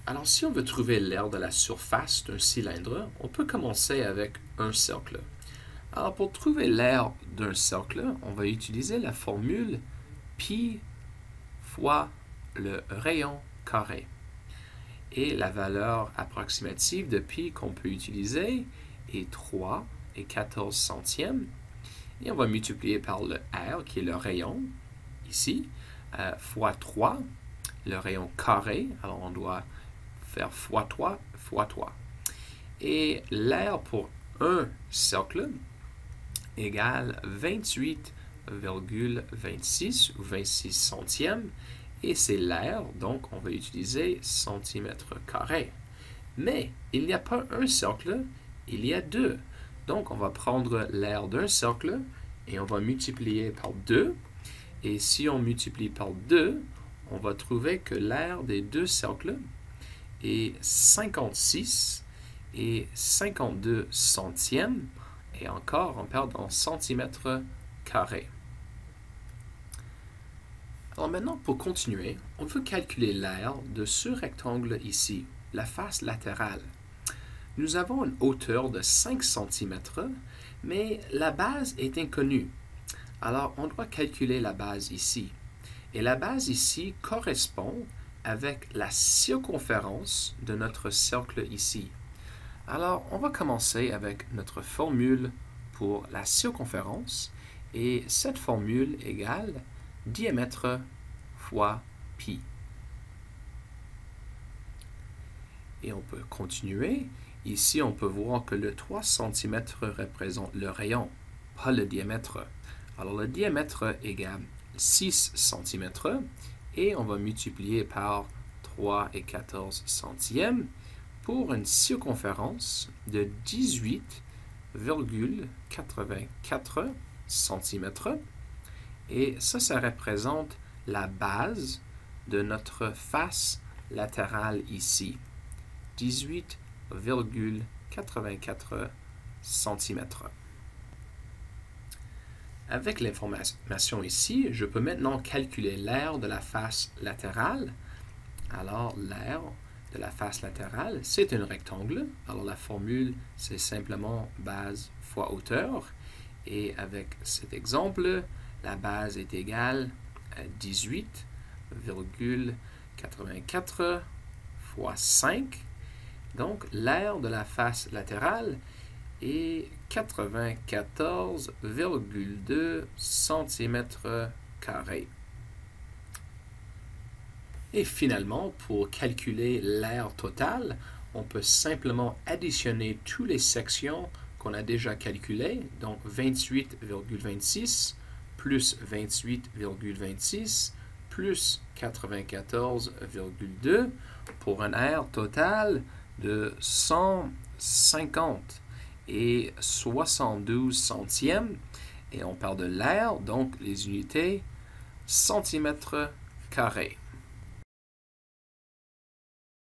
Alors, si on veut trouver l'aire de la surface d'un cylindre, on peut commencer avec un cercle. Alors, pour trouver l'aire d'un cercle, on va utiliser la formule pi fois le rayon carré. Et la valeur approximative de pi qu'on peut utiliser est 3 et 14 centièmes. Et on va multiplier par le r, qui est le rayon, ici, fois 3, le rayon carré. Alors, on doit faire fois 3, fois 3. Et l'aire pour un cercle égale 28,26 ou 26 centièmes. Et c'est l'aire, donc on va utiliser centimètre carré. Mais il n'y a pas un cercle, il y a deux. Donc on va prendre l'aire d'un cercle et on va multiplier par 2. Et si on multiplie par 2, on va trouver que l'aire des deux cercles est 56 et 52 centièmes. Et encore, on perd en centimètres carrés. Alors maintenant, pour continuer, on veut calculer l'aire de ce rectangle ici, la face latérale. Nous avons une hauteur de 5 cm, mais la base est inconnue. Alors, on doit calculer la base ici. Et la base ici correspond avec la circonférence de notre cercle ici. Alors, on va commencer avec notre formule pour la circonférence. Et cette formule égale diamètre fois pi. Et on peut continuer. Ici, on peut voir que le 3 cm représente le rayon, pas le diamètre. Alors, le diamètre égale 6 cm et on va multiplier par 3 et 14 centièmes pour une circonférence de 18,84 cm. Et ça représente la base de notre face latérale ici. 18,84 cm. Avec l'information ici, je peux maintenant calculer l'aire de la face latérale. Alors, l'aire de la face latérale, c'est un rectangle. Alors, la formule, c'est simplement base fois hauteur. Et avec cet exemple, la base est égale à 18,84 fois 5. Donc, l'aire de la face latérale est 94,2 cm². Et finalement, pour calculer l'aire totale, on peut simplement additionner toutes les sections qu'on a déjà calculées, donc 28,26 plus 28,26 plus 94,2 pour un aire total de 150 et 72 centièmes. Et on parle de l'aire, donc les unités centimètres carrés.